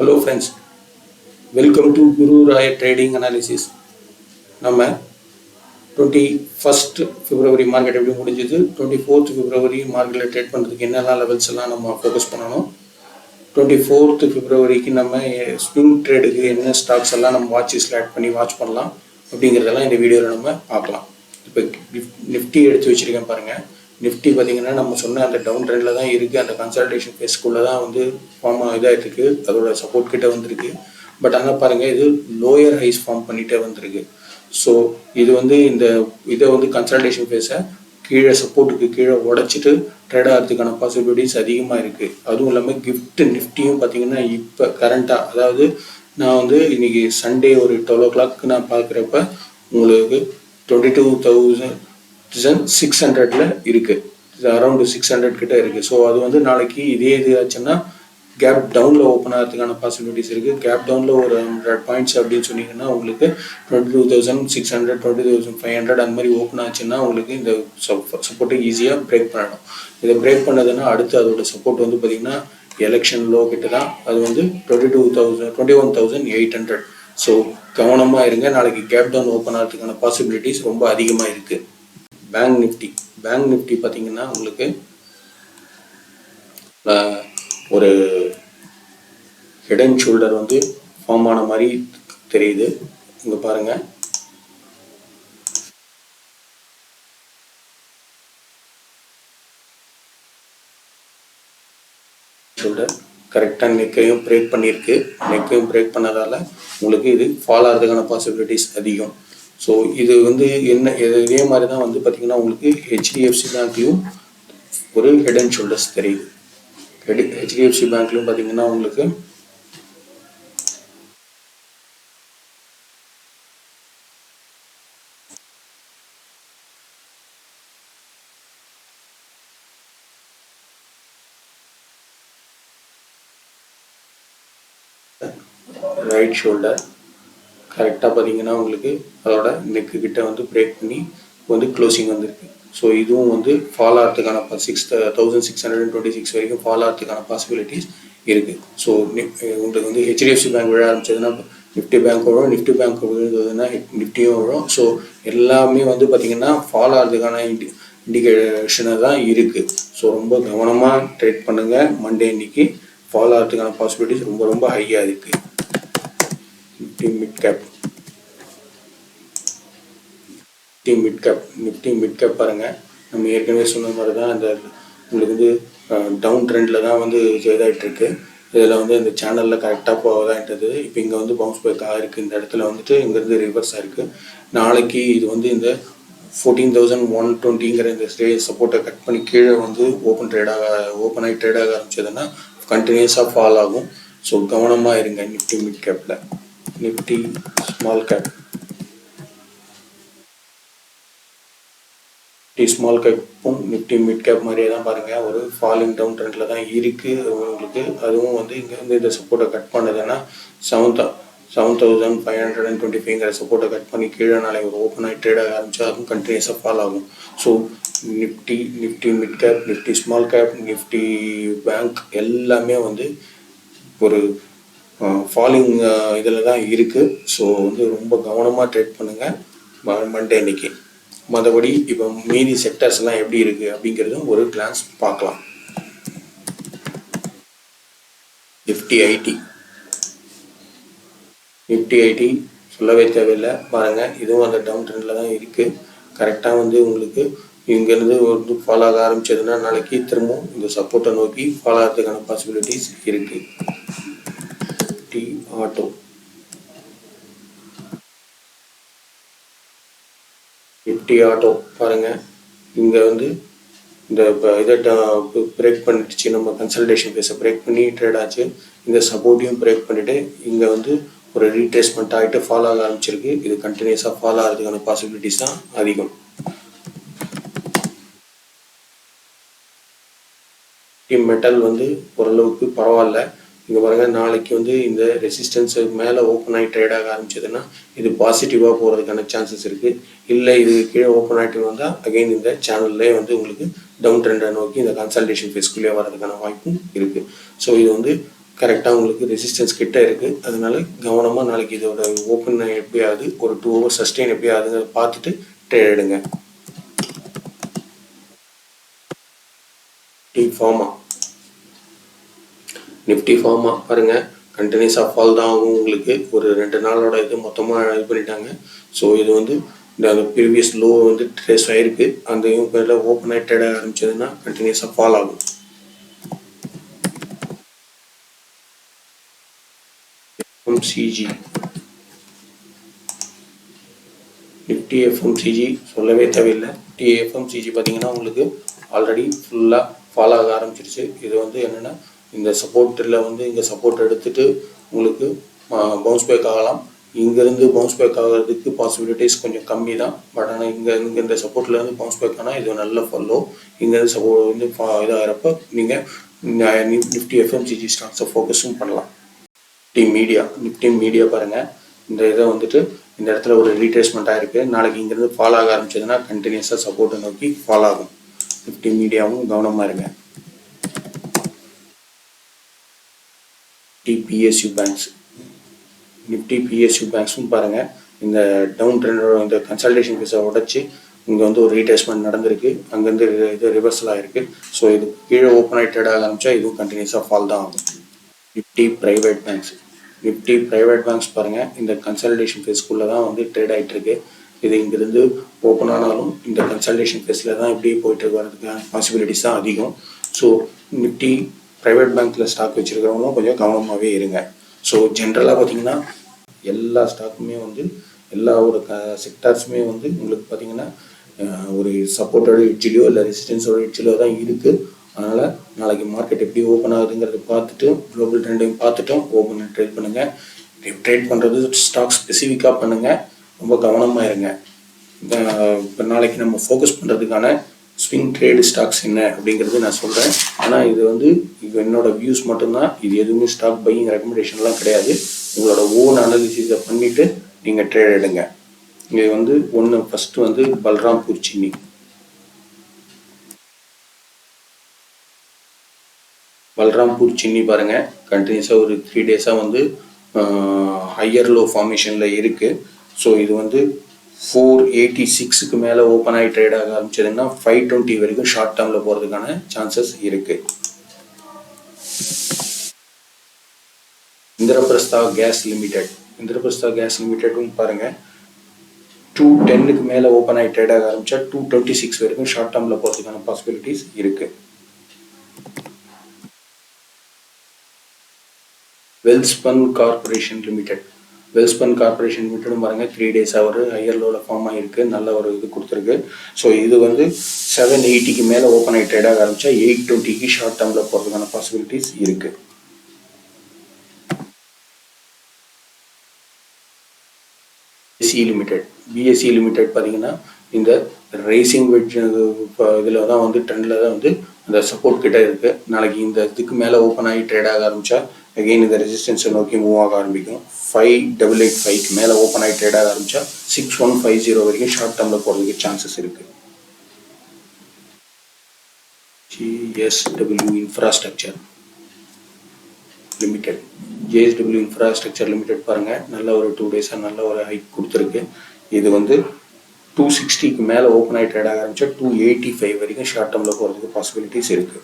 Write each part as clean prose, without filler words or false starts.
Hello friends, welcome to Guru Raya trading analysis. நம்ம 21 February market எப்படி முடிஞ்சது, 24 February மார்க்கெட்டில் ட்ரேட் பண்ணுறதுக்கு என்னெல்லாம் லெவல்ஸ் எல்லாம் நம்ம ஃபோக்கஸ் பண்ணணும், 24 February நம்ம ஸ்விங் ட்ரேடுக்கு என்ன ஸ்டாக்ஸ் எல்லாம் நம்ம வாட்சிஸில் ஆட் பண்ணி வாட்ச் பண்ணலாம் அப்படிங்கிறதெல்லாம் இந்த வீடியோவில் நம்ம பார்க்கலாம். இப்போ நிஃப்டி எடுத்து வச்சுருக்கேன் பாருங்கள். நிஃப்டி பார்த்தீங்கன்னா நம்ம சொன்ன அந்த டவுன் ட்ரெண்டில் தான் இருக்குது. அந்த கன்சல்டேஷன் ஃபேஸ்க்குள்ளே தான் வந்து ஃபார்ம் இதாகிட்டு இருக்குது. அதோட சப்போர்ட் கிட்டே வந்திருக்கு. பட் ஆனால் பாருங்கள், இது லோயர் ஹைஸ் ஃபார்ம் பண்ணிகிட்டே வந்திருக்கு. ஸோ இது வந்து இதை வந்து கன்சல்டேஷன் ஃபேஸை கீழே சப்போர்ட்டுக்கு கீழே உடச்சிட்டு ட்ரேட் ஆகிறதுக்கான பாசிபிலிட்டிஸ் அதிகமாக இருக்குது. அதுவும் இல்லாமல் கிஃப்ட் நிஃப்டியும் பார்த்தீங்கன்னா இப்போ கரண்ட்டாக, அதாவது நான் வந்து இன்றைக்கி சண்டே ஒரு 12 o'clock நான் பார்க்குறப்ப உங்களுக்கு 22,600 இருக்குது. அரௌண்டு 600 கிட்ட இருக்குது. ஸோ அது வந்து நாளைக்கு இதே இது ஆச்சுன்னா கேப் டவுனில் ஓப்பன் ஆகிறதுக்கான பாசிபிலிட்டிஸ் இருக்குது. கேப் டவுனில் ஒரு 100 பாயிண்ட்ஸ் அப்படின்னு சொன்னீங்கன்னா உங்களுக்கு 22,600 22,500 அந்த மாதிரி ஓப்பன் ஆச்சுன்னா உங்களுக்கு இந்த சப்போர்ட்டை ஈஸியாக பிரேக் பண்ணணும். இதை பிரேக் பண்ணதுன்னா அடுத்து அதோட சப்போர்ட் வந்து பார்த்திங்கன்னா எலெக்ஷன் லோ கிட்ட தான். அது வந்து 21,800. ஸோ கவனமாக இருங்க. நாளைக்கு கேப் டவுன் ஓப்பன் ஆகிறதுக்கான பாசிபிலிட்டிஸ் ரொம்ப அதிகமாக இருக்குது. பேங்க் நிஃப்டி பார்த்தீங்கன்னா உங்களுக்கு ஒரு ஹெட் அண்ட் ஷோல்டர் வந்து ஃபார்ம் ஆன மாதிரி தெரியுது. இங்கே பாருங்க, ஷோல்டர் கரெக்டாக நெக்கையும் பிரேக் பண்ணியிருக்கு. நெக்கையும் பிரேக் பண்ணதால உங்களுக்கு இது ஃபால் ஆகிறதுக்கான பாசிபிலிட்டிஸ் அதிகம். ஸோ இது வந்து என்ன, இதே மாதிரி தான் வந்து பார்த்தீங்கன்னா உங்களுக்கு HDFC பேங்க்லையும் ஒரு ஹெட் அண்ட் ஷோல்டர்ஸ் தெரியுது. HDFC பேங்க்லையும் பார்த்தீங்கன்னா உங்களுக்கு ரைட் ஷோல்டர் கரெக்டாக பார்த்தீங்கன்னா உங்களுக்கு அதோட நெக்கு கிட்ட வந்து பிரேக் பண்ணி வந்து க்ளோசிங் வந்திருக்கு. ஸோ இதுவும் வந்து ஃபால் ஆகிறதுக்கான 6,626 வரைக்கும் ஃபால் ஆகிறதுக்கான பாசிபிலிட்டிஸ் இருக்குது. ஸோ உங்களுக்கு வந்து HDFC பேங்க் விழ ஆரம்பிச்சதுன்னா நிஃப்டி பேங்க் வரும், நிஃப்டி பேங்க் விழுந்ததுன்னா நிஃப்டியும் வரும். ஸோ எல்லாமே வந்து பார்த்திங்கன்னா ஃபால் ஆகிறதுக்கான இண்டிகேஷனை தான் இருக்குது. ஸோ ரொம்ப கவனமாக ட்ரேட் பண்ணுங்கள். மண்டே இன்னைக்கு ஃபால் ஆகிறதுக்கான பாசிபிலிட்டிஸ் ரொம்ப ரொம்ப ஹையாக இருக்குது. நிஃப்டி மிட் கேப் பாருங்கள். நம்ம ஏற்கனவே சொன்ன மாதிரி தான் அந்த உங்களுக்கு வந்து டவுன் ட்ரெண்டில் தான் வந்து இதாகிட்டுருக்கு. இதில் வந்து இந்த சேனலில் கரெக்டாக போகாதான்றது. இப்போ இங்கே வந்து பவுன்ஸ் பேக் ஆகிருக்கு. இந்த இடத்துல வந்துட்டு இங்கேருந்து ரிவர்ஸ் ஆகிருக்கு. நாளைக்கு இது வந்து இந்த 14,120 இந்த சப்போர்ட்டை கட் பண்ணி கீழே வந்து ஓப்பன் ஆகி ட்ரேட் ஆக ஆரம்பிச்சதுன்னா கண்டினியூஸாக ஃபால் ஆகும். ஸோ கவனமாக இருங்க. நிஃப்டி மிட் கேப்பில் நிஃப்டி ஸ்மால் கேப்பும் நிஃப்டி மிட் கேப் மாதிரியே தான் பாருங்கள். ஒரு ஃபாலிங் டவுன் ட்ரெண்டில் தான் இருக்குது உங்களுக்கு. அதுவும் வந்து இங்கே வந்து இந்த சப்போர்ட்டை கட் பண்ணதுன்னா 7,525 சப்போர்ட்டை கட் பண்ணி கீழே நாளைக்கு ஒரு ஓப்பன் ஆகி ட்ரேட் ஆக ஆரம்பிச்சா அதுவும் கண்டினியூஸாக ஃபால் ஆகும். So Nifty mid gap, Nifty small cap, Nifty bank எல்லாமே வந்து ஒரு ஃபாலிங் இதில் தான் இருக்குது. ஸோ வந்து ரொம்ப கவனமாக ட்ரேட் பண்ணுங்கள் மண்டே இன்னைக்கு. மற்றபடி இப்போ மீதி செக்டர்ஸ் எல்லாம் எப்படி இருக்குது அப்படிங்கிறதும் ஒரு கிளான்ஸ் பார்க்கலாம். நிஃப்டி ஐடி சொல்லவே தேவையில்லை பாருங்கள். இதுவும் அந்த டவுன் ட்ரெண்டில் தான் இருக்குது. கரெக்டாக வந்து உங்களுக்கு இங்கேருந்து வந்து ஃபாலோ ஆக ஆரம்பிச்சதுன்னா நாளைக்கு திரும்பவும் இந்த சப்போர்ட்டை நோக்கி ஃபாலோ ஆகிறதுக்கான பாசிபிலிட்டிஸ் இருக்குது. நிஃப்டி ஆட்டோ பாருங்கள். இங்கே வந்து இந்த இதை பிரேக் பண்ணிடுச்சு. நம்ம கன்சல்டேஷன் ஃபேஸை பிரேக் பண்ணி ட்ரேட் ஆச்சு. இந்த சப்போர்ட்டையும் பிரேக் பண்ணிவிட்டு இங்கே வந்து ஒரு ரீட்ரேஸ்மெண்ட் ஆகிட்டு ஃபாலோ ஆக ஆரம்பிச்சிருக்கு. இது கண்டினியூஸாக ஃபாலோ ஆகிறதுக்கான பாசிபிலிட்டிஸ் தான் அதிகம். மெட்டல் வந்து ஓரளவுக்கு பரவாயில்ல. இங்கே பாருங்கள், நாளைக்கு வந்து இந்த ரெசிஸ்டன்ஸு மேலே ஓப்பன் ஆகி ட்ரேட் ஆக ஆரம்பிச்சதுன்னா இது பாசிட்டிவாக போகிறதுக்கான சான்சஸ் இருக்குது. இல்லை இது கீழே ஓப்பன் ஆகிட்டு வந்தால் அகைன் இந்த சேனல்லே வந்து உங்களுக்கு டவுன் ட்ரெண்டை நோக்கி இந்த கன்சல்டேஷன் ஃபேஸ்க்குள்ளே வர்றதுக்கான வாய்ப்பும் இருக்குது. ஸோ இது வந்து கரெக்டாக உங்களுக்கு ரெசிஸ்டன்ஸ் கிட்ட இருக்குது. அதனால கவனமாக நாளைக்கு இதோட ஓப்பன் எப்படி ஆகுது, ஒரு 2 hours சஸ்டெயின் எப்படி ஆகுதுன்னு பார்த்துட்டு ட்ரேட் எடுங்க. நிஃப்டி ஃபார்மா பாருங்கள், கண்டினியூஸாக ஃபால் தான் ஆகும். உங்களுக்கு ஒரு 2 நாளோட இது மொத்தமாக இது பண்ணிட்டாங்க. ஸோ இது வந்து இந்த ப்ரீவியஸ் லோ வந்து ட்ரேஸ் ஆகிருக்கு. அந்த பேரில் ஓப்பன் ஆகி ட்ரேட் ஆக ஆரம்பிச்சதுன்னா கண்டினியூஸாக ஃபால் ஆகும். எஃப்எம்சிஜி, நிஃப்டி எஃப்எம்சிஜி சொல்லவே தேவையில்லை. எஃப்எம்சிஜி பார்த்தீங்கன்னா உங்களுக்கு ஆல்ரெடி ஃபுல்லாக ஃபால் ஆக ஆரம்பிச்சிருச்சு. இது வந்து என்னென்னா இந்த சப்போர்ட்டில் வந்து இங்கே சப்போர்ட் எடுத்துகிட்டு உங்களுக்கு பவுன்ஸ் பேக் ஆகலாம். இங்கேருந்து பவுன்ஸ் பேக் ஆகிறதுக்கு பாசிபிலிட்டிஸ் கொஞ்சம் கம்மி தான். பட் ஆனால் இங்கே இந்த சப்போர்ட்லேருந்து பவுன்ஸ் பேக் ஆனால் இது நல்ல ஃபாலோ. இங்கேருந்து சப்போர்ட் வந்து இதாகிறப்ப நீங்கள் நிஃப்டி எஃப்எம்சிஜி ஸ்டாக்ஸை ஃபோக்கஸும் பண்ணலாம். நிஃப்டி மீடியா பாருங்கள், இந்த இதை வந்துட்டு இந்த இடத்துல ஒரு ரீட்ரேஸ்மெண்ட்டாக இருக்குது. நாளைக்கு இங்கேருந்து ஃபால் ஆக ஆரம்பிச்சதுன்னா கண்டினியூஸாக சப்போர்ட்டை நோக்கி ஃபால் ஆகும். நிஃப்டி மீடியாவும் கவனமாக இருங்க. பிஎஸ்யூ பேங்க்ஸ், நிஃப்டி பிஎஸ்யூ பேங்க்ஸும் பாருங்கள், இந்த டவுன் ட்ரெண்டோட இந்த கன்சல்டேஷன் ஃபீஸை உடச்சி இங்கே வந்து ஒரு ரீட்ரேஸ்மெண்ட் நடந்திருக்கு. அங்கேருந்து இது ரிவர்சல் ஆகிருக்கு. ஸோ இது கீழே ஓப்பன் ஆகி ட்ரேட் ஆக ஆரம்பித்தா இதுவும் கண்டினியூஸாக ஃபால் தான் ஆகும். நிஃப்டி ப்ரைவேட் பேங்க்ஸ் பாருங்கள், இந்த கன்சல்டேஷன் ஃபேஸ்க்குள்ளே தான் வந்து ட்ரேட் ஆகிட்டு இருக்கு. இது இங்கிருந்து ஓப்பன் ஆனாலும் இந்த கன்சல்டேஷன் ஃபேஸில் தான் இப்படியே போயிட்டு வரதுக்கான பாசிபிலிட்டிஸ் தான் அதிகம். ஸோ நிஃப்டி ப்ரைவேட் பேங்க்கில் ஸ்டாக் வச்சுருக்கிறவங்களும் கொஞ்சம் கவனமாகவே இருங்க. ஸோ ஜென்ரலாக பார்த்தீங்கன்னா எல்லா ஸ்டாக்குமே வந்து எல்லா ஒரு செக்டார்ஸுமே வந்து உங்களுக்கு பார்த்தீங்கன்னா ஒரு சப்போர்ட்டோட எட்ஜிலையோ இல்லை ரெசிஸ்டன்ஸோட எட்ஜிலையோ தான் இருக்குது. அதனால் நாளைக்கு மார்க்கெட் எப்படி ஓப்பன் ஆகுதுங்கிறத பார்த்துட்டு குளோபல் ட்ரெண்டையும் பார்த்துட்டும் ஓப்பன் ட்ரேட் பண்ணுங்கள். ட்ரேட் பண்ணுறது ஸ்டாக் ஸ்பெசிஃபிக்காக பண்ணுங்கள். ரொம்ப கவனமாக இருங்க. இப்போ நாளைக்கு நம்ம ஃபோக்கஸ் பண்ணுறதுக்கான ஸ்விங் ட்ரேடு ஸ்டாக்ஸ் என்ன அப்படிங்கிறது நான் சொல்கிறேன். ஆனால் இது வந்து என்னோட வியூஸ் மட்டும்தான். இது எதுவுமே ஸ்டாக் பையிங் ரெக்கமெண்டேஷன்லாம் கிடையாது. உங்களோட ஓன் அனாலிசிஸை பண்ணிவிட்டு நீங்கள் ட்ரேட் எடுங்க. இது வந்து ஃபஸ்ட்டு வந்து பல்ராம்பூர் சின்னி பாருங்கள், கண்டினியூஸாக ஒரு 3 டேஸாக வந்து ஹையர் லோ ஃபார்மேஷனில் இருக்குது. ஸோ இது வந்து 486க்கு மேலே ஓப்பன் ஆகி ட்ரேட் ஆக ஆரம்பிச்சதுன்னா 520 வரைக்கும் ஷார்ட் டேர்மில் போகிறதுக்கான சான்சஸ் இருக்குது. இந்திரபிரஸ்தா கேஸ் லிமிடெடும் பாருங்கள், 210க்கு மேலே ஓப்பன் ஆகி ட்ரேட் ஆக ஆரம்பித்தா 226 வரைக்கும் ஷார்ட் டேர்மில் போகிறதுக்கான பாசிபிலிட்டிஸ் இருக்குது. வெல்ஸ்பன் கார்பரேஷன் லிமிடெடும் பாருங்கள், 3 டேஸாக ஒரு ஹையர் லோவில் ஃபார்ம் ஆகிருக்கு. நல்ல ஒரு இது கொடுத்துருக்கு. ஸோ இது வந்து 780க்கு மேலே ஓப்பன் ஆகி ட்ரேட் ஆக ஆரம்பித்தா 820க்கு ஷார்ட் டேர்மில் போகிறதுக்கான பாசிபிலிட்டிஸ் இருக்குது. பிஎஸ்சி லிமிடெட் பார்த்தீங்கன்னா இந்த ரேசிங் வெட்ஜ் இதில் தான் வந்து ட்ரெண்டில் தான் வந்து அந்த சப்போர்ட் கிட்ட இருக்குது. நாளைக்கு இந்த இதுக்கு மேலே ஓப்பன் ஆகி ட்ரேட் ஆக ஆரம்பித்தா அகெயின் இந்த ரெசிஸ்டன்ஸை நோக்கி மூவ் ஆக ஆரம்பிக்கும். 5885க்கு மேலே ஓப்பன் ஆகி ட்ரேட் ஆக ஆரம்பித்தா 6150 வரைக்கும் ஷார்ட் டேர்மில் போகிறதுக்கு சான்சஸ் இருக்குது. JSW இன்ஃப்ராஸ்ட்ரக்சர் லிமிடெட் பாருங்கள், நல்ல ஒரு 2 டேஸாக நல்ல ஒரு ஹைக் கொடுத்துருக்கு. இது வந்து 260க்கு மேலே ஓப்பன் ஆகி ட்ரேட் ஆக ஆரம்பித்தா 285 வரைக்கும் ஷார்ட் டேர்மில் போகிறதுக்கு பாசிபிலிட்டிஸ் இருக்குது.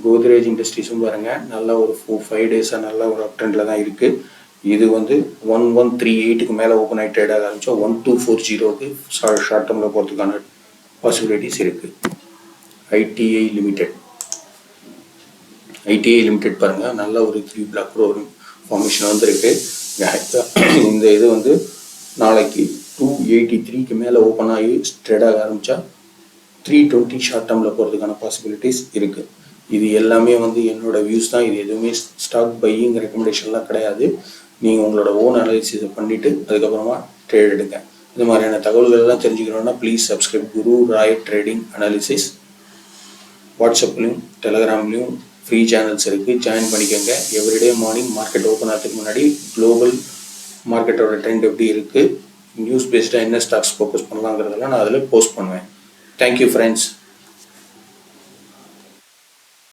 கோத்ரேஜ் இண்டஸ்ட்ரீஸும் பாருங்கள், நல்ல ஒரு 4-5 டேஸாக நல்ல ஒரு அப் ட்ரெண்டில் தான் இருக்குது. இது வந்து 1138க்கு மேலே ஓப்பன் ஆகி ட்ரேட் ஆக ஆரம்பித்தா 1240க்கு ஷார்ட் டேர்மில் போகிறதுக்கான பாசிபிலிட்டிஸ் இருக்குது. ஐடிஐ லிமிடெட் பாருங்கள், நல்ல ஒரு 3 பிளாக் ஒரு ஃபார்மேஷன் வந்துருக்கு. இந்த இது வந்து நாளைக்கு 283க்கு மேலே ஓப்பன் ஆகி ட்ரேட் ஆக ஆரம்பித்தா 320 ஷார்ட் டேர்மில் போகிறதுக்கான பாசிபிலிட்டிஸ் இருக்குது. இது எல்லாமே வந்து என்னோட வியூஸ் தான். இது எதுவுமே ஸ்டாக் பையிங் ரெக்கமெண்டேஷன்லாம் கிடையாது. நீங்கள் உங்களோட ஓன் அனாலிசிஸை பண்ணிவிட்டு அதுக்கப்புறமா ட்ரேட் எடுங்க. இந்த மாதிரியான தகவல்கள்லாம் தெரிஞ்சுக்கணுன்னா please subscribe Guru Rai trading analysis. வாட்ஸ்அப்லையும் டெலகிராம்லேயும் ஃப்ரீ சேனல்ஸ் இருக்குது, ஜாயின் பண்ணிக்கோங்க. எவ்ரிடே மார்னிங் மார்க்கெட் ஓப்பன் ஆகிறதுக்கு முன்னாடி குளோபல் மார்க்கெட்டோட ட்ரெண்ட் எப்படி இருக்குது, நியூஸ் பேஸ்டாக என்ன ஸ்டாக்ஸ் ஃபோக்கஸ் பண்ணலாங்கிறதெல்லாம் நான் அதில் போஸ்ட் பண்ணுவேன். Thank you friends.